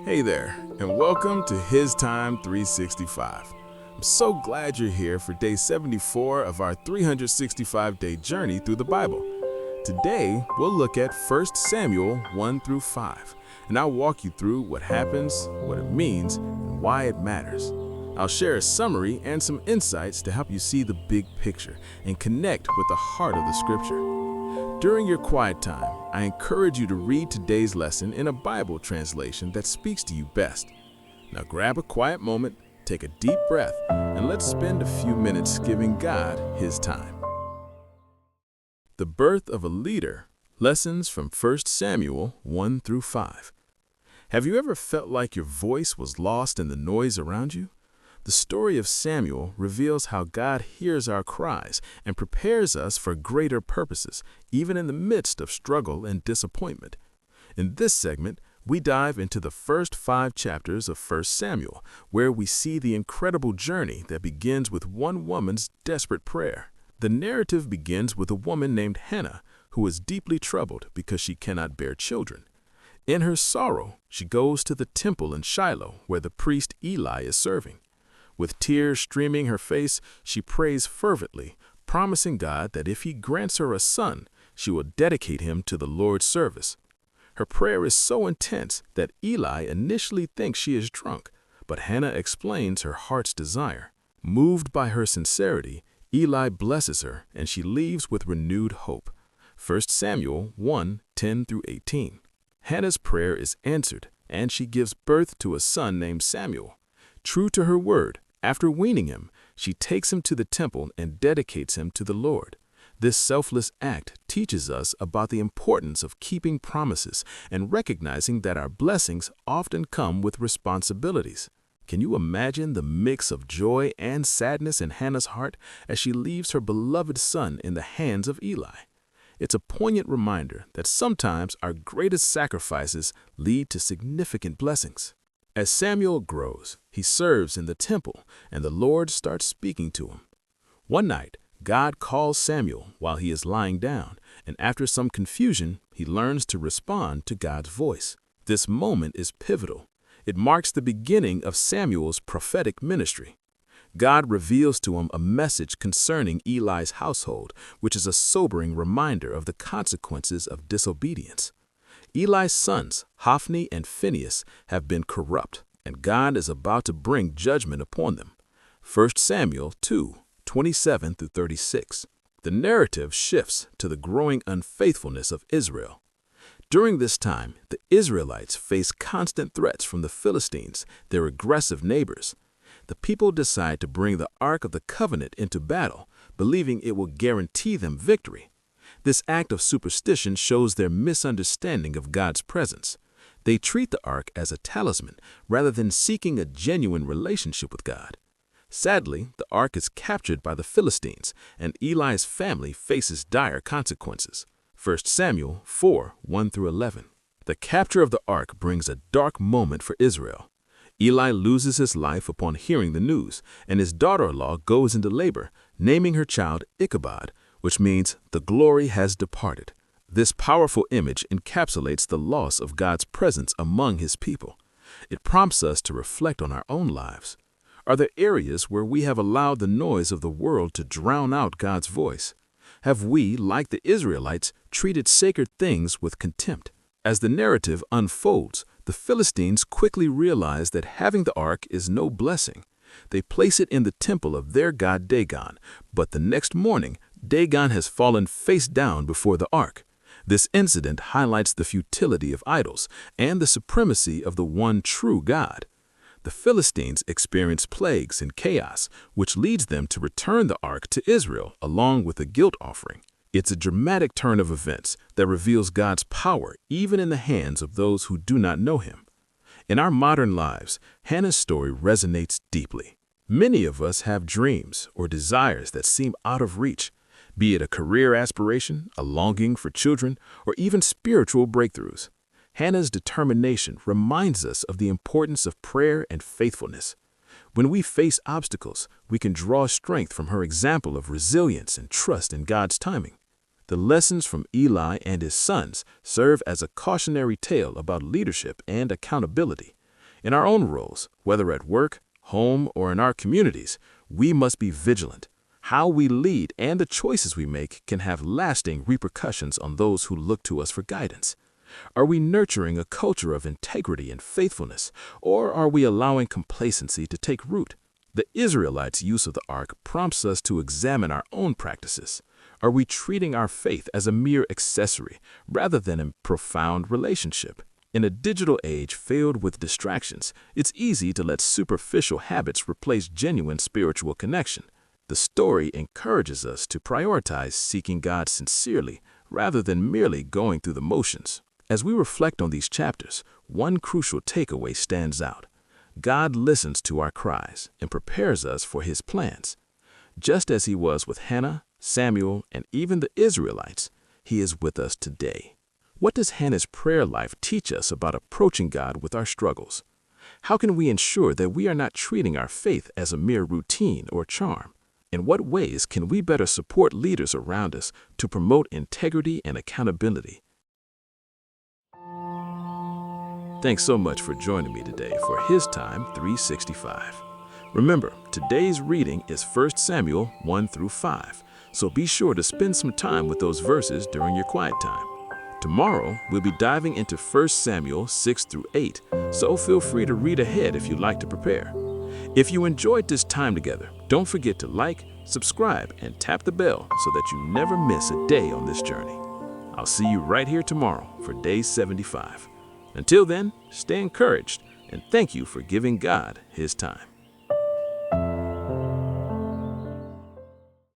Hey there, and welcome to HisTime365. I'm so glad you're here for day 74 of our 365-day journey through the Bible. Today, we'll look at 1 Samuel 1 through 5, and I'll walk you through what happens, what it means, and why it matters. I'll share a summary and some insights to help you see the big picture and connect with the heart of the scripture. During your quiet time, I encourage you to read today's lesson in a Bible translation that speaks to you best. Now grab a quiet moment, take a deep breath, and let's spend a few minutes giving God His time. The birth of a leader. Lessons from 1 Samuel 1 through 5. Have you ever felt like your voice was lost in the noise around you? The story of Samuel reveals how God hears our cries and prepares us for greater purposes, even in the midst of struggle and disappointment. In this segment, we dive into the first 5 chapters of 1 Samuel, where we see the incredible journey that begins with one woman's desperate prayer. The narrative begins with a woman named Hannah, who is deeply troubled because she cannot bear children. In her sorrow, she goes to the temple in Shiloh, where the priest Eli is serving. With tears streaming her face, she prays fervently, promising God that if He grants her a son, she will dedicate him to the Lord's service. Her prayer is so intense that Eli initially thinks she is drunk, but Hannah explains her heart's desire. Moved by her sincerity, Eli blesses her, and she leaves with renewed hope. 1 Samuel 1, 10 through 18. Hannah's prayer is answered, and she gives birth to a son named Samuel. True to her word, after weaning him, she takes him to the temple and dedicates him to the Lord. This selfless act teaches us about the importance of keeping promises and recognizing that our blessings often come with responsibilities. Can you imagine the mix of joy and sadness in Hannah's heart as she leaves her beloved son in the hands of Eli? It's a poignant reminder that sometimes our greatest sacrifices lead to significant blessings. As Samuel grows, he serves in the temple, and the Lord starts speaking to him. One night, God calls Samuel while he is lying down, and after some confusion, he learns to respond to God's voice. This moment is pivotal. It marks the beginning of Samuel's prophetic ministry. God reveals to him a message concerning Eli's household, which is a sobering reminder of the consequences of disobedience. Eli's sons, Hophni and Phinehas, have been corrupt, and God is about to bring judgment upon them. 1 Samuel 2, 27 through 36. The narrative shifts to the growing unfaithfulness of Israel. During this time, the Israelites face constant threats from the Philistines, their aggressive neighbors. The people decide to bring the Ark of the Covenant into battle, believing it will guarantee them victory. This act of superstition shows their misunderstanding of God's presence. They treat the ark as a talisman rather than seeking a genuine relationship with God. Sadly, the ark is captured by the Philistines, and Eli's family faces dire consequences. 1 Samuel 4, 1 through 11. The capture of the ark brings a dark moment for Israel. Eli loses his life upon hearing the news, and his daughter-in-law goes into labor, naming her child Ichabod, which means the glory has departed. This powerful image encapsulates the loss of God's presence among His people. It prompts us to reflect on our own lives. Are there areas where we have allowed the noise of the world to drown out God's voice? Have we, like the Israelites, treated sacred things with contempt? As the narrative unfolds, the Philistines quickly realize that having the ark is no blessing. They place it in the temple of their god Dagon, but the next morning, Dagon has fallen face down before the ark. This incident highlights the futility of idols and the supremacy of the one true God. The Philistines experience plagues and chaos, which leads them to return the ark to Israel along with a guilt offering. It's a dramatic turn of events that reveals God's power even in the hands of those who do not know Him. In our modern lives, Hannah's story resonates deeply. Many of us have dreams or desires that seem out of reach, be it a career aspiration, a longing for children, or even spiritual breakthroughs. Hannah's determination reminds us of the importance of prayer and faithfulness. When we face obstacles, we can draw strength from her example of resilience and trust in God's timing. The lessons from Eli and his sons serve as a cautionary tale about leadership and accountability. In our own roles, whether at work, home, or in our communities, we must be vigilant. How we lead and the choices we make can have lasting repercussions on those who look to us for guidance. Are we nurturing a culture of integrity and faithfulness, or are we allowing complacency to take root? The Israelites' use of the ark prompts us to examine our own practices. Are we treating our faith as a mere accessory rather than a profound relationship? In a digital age filled with distractions, it's easy to let superficial habits replace genuine spiritual connection. The story encourages us to prioritize seeking God sincerely rather than merely going through the motions. As we reflect on these chapters, one crucial takeaway stands out. God listens to our cries and prepares us for His plans. Just as He was with Hannah, Samuel, and even the Israelites, He is with us today. What does Hannah's prayer life teach us about approaching God with our struggles? How can we ensure that we are not treating our faith as a mere routine or charm? In what ways can we better support leaders around us to promote integrity and accountability? Thanks so much for joining me today for HisTime365. Remember, today's reading is 1 Samuel 1 through 5, so be sure to spend some time with those verses during your quiet time. Tomorrow, we'll be diving into 1 Samuel 6 through 8, so feel free to read ahead if you'd like to prepare. If you enjoyed this time together, don't forget to like, subscribe, and tap the bell so that you never miss a day on this journey. I'll see you right here tomorrow for day 75. Until then, stay encouraged, and thank you for giving God His time.